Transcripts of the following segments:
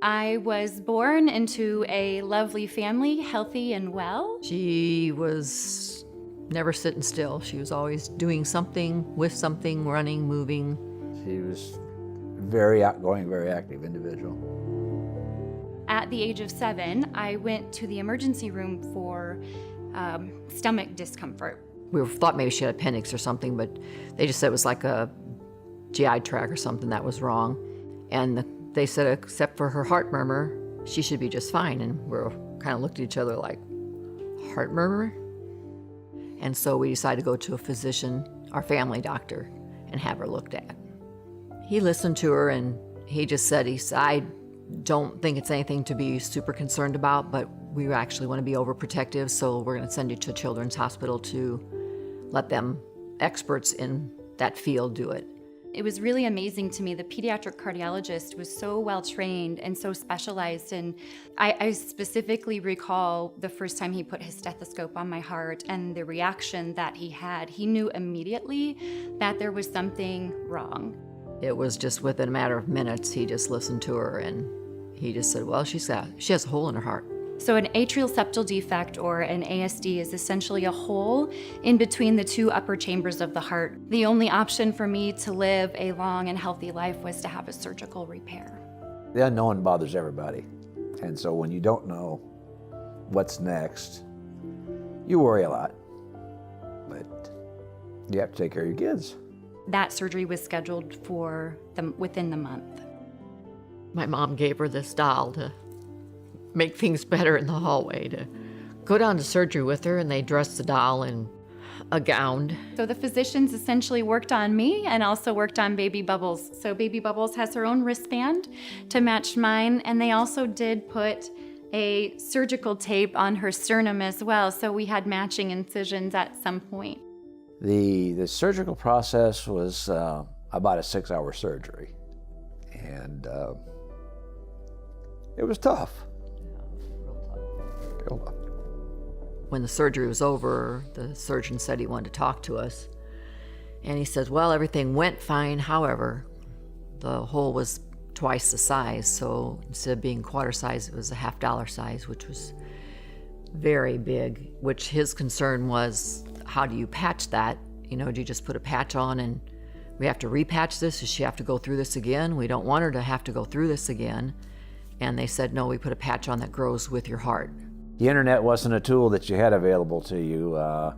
I was born into a lovely family, healthy and well. She was never sitting still. She was always doing something, with something, running, moving. She was very outgoing, very active individual. At the age of 7, I went to the emergency room for stomach discomfort. We thought maybe she had appendix or something, but they just said it was like a GI tract or something that was wrong. And they said except for her heart murmur, she should be just fine. And we kind of looked at each other like, heart murmur? And so we decided to go to a physician, our family doctor, and have her looked at. He listened to her and he just said, I don't think it's anything to be super concerned about, but we actually want to be overprotective, so we're going to send you to Children's Hospital to let them, experts in that field, do it. It was really amazing to me. The pediatric cardiologist was so well trained and so specialized. And I specifically recall the first time he put his stethoscope on my heart and the reaction that he had. He knew immediately that there was something wrong. It was just within a matter of minutes, he just listened to her and he just said, well, she has a hole in her heart. So an atrial septal defect, or an ASD, is essentially a hole in between the two upper chambers of the heart. The only option for me to live a long and healthy life was to have a surgical repair. The unknown bothers everybody. And so when you don't know what's next, you worry a lot. But you have to take care of your kids. That surgery was scheduled for within the month. My mom gave her this doll to make things better in the hallway, to go down to surgery with her, and they dressed the doll in a gown. So the physicians essentially worked on me and also worked on Baby Bubbles. So Baby Bubbles has her own wristband to match mine, and they also did put a surgical tape on her sternum as well, so we had matching incisions at some point. The surgical process was about a 6-hour surgery, and it was tough. Real tough. When the surgery was over, the surgeon said he wanted to talk to us. And he said, well, everything went fine. However, the hole was twice the size. So instead of being quarter size, it was a $50 size, which was very big, which his concern was, how do you patch that? You know, do you just put a patch on and we have to repatch this? Does she have to go through this again? We don't want her to have to go through this again. And they said, no, we put a patch on that grows with your heart. The internet wasn't a tool that you had available to you. It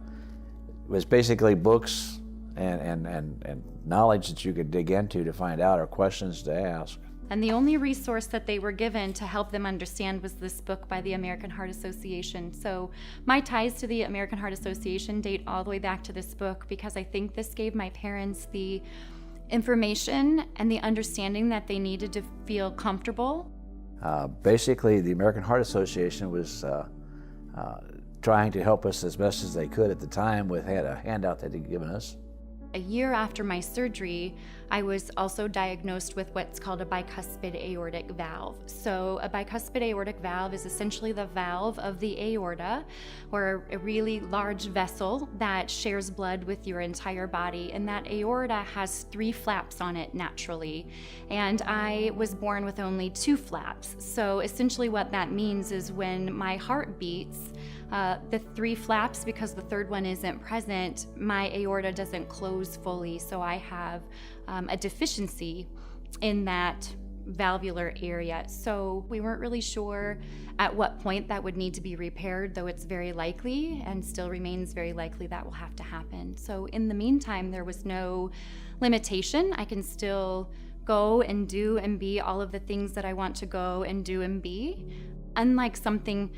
was basically books and knowledge that you could dig into to find out, or questions to ask. And the only resource that they were given to help them understand was this book by the American Heart Association. So my ties to the American Heart Association date all the way back to this book, because I think this gave my parents the information and the understanding that they needed to feel comfortable. Basically, the American Heart Association was trying to help us as best as they could at the time with a handout that they'd given us. A year after my surgery, I was also diagnosed with what's called a bicuspid aortic valve. So a bicuspid aortic valve is essentially the valve of the aorta, or a really large vessel that shares blood with your entire body. And that aorta has 3 flaps on it naturally. And I was born with only 2 flaps. So essentially what that means is when my heart beats, the 3 flaps, because the 3rd one isn't present, my aorta doesn't close fully, so I have a deficiency in that valvular area. So we weren't really sure at what point that would need to be repaired, though it's very likely and still remains very likely that will have to happen. So in the meantime, there was no limitation. I can still go and do and be all of the things that I want to go and do and be. Unlike something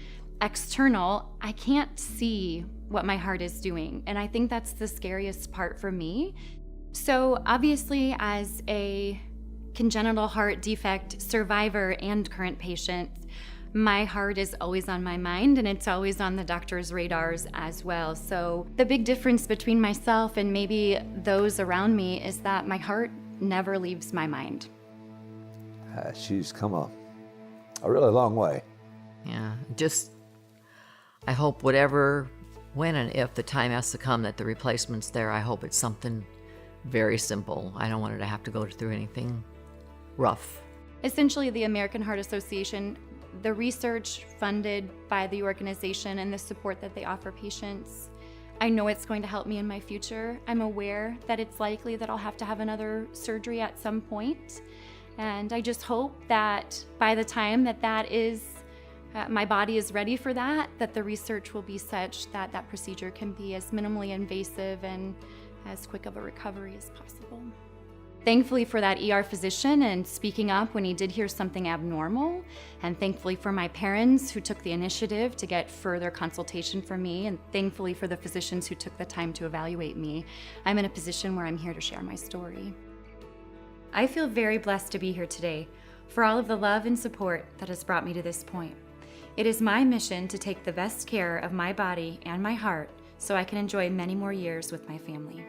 external, I can't see what my heart is doing, and I think that's the scariest part for me. So obviously, as a congenital heart defect survivor and current patient, my heart is always on my mind, and it's always on the doctor's radars as well. So the big difference between myself and maybe those around me is that my heart never leaves my mind. She's come a really long way. Yeah, I hope whatever, when and if the time has to come that the replacement's there, I hope it's something very simple. I don't want her to have to go through anything rough. Essentially, the American Heart Association, the research funded by the organization and the support that they offer patients, I know it's going to help me in my future. I'm aware that it's likely that I'll have to have another surgery at some point. And I just hope that by the time that is, my body is ready for that the research will be such that that procedure can be as minimally invasive and as quick of a recovery as possible. Thankfully for that ER physician and speaking up when he did hear something abnormal, and thankfully for my parents who took the initiative to get further consultation from me, and thankfully for the physicians who took the time to evaluate me, I'm in a position where I'm here to share my story. I feel very blessed to be here today for all of the love and support that has brought me to this point. It is my mission to take the best care of my body and my heart so I can enjoy many more years with my family.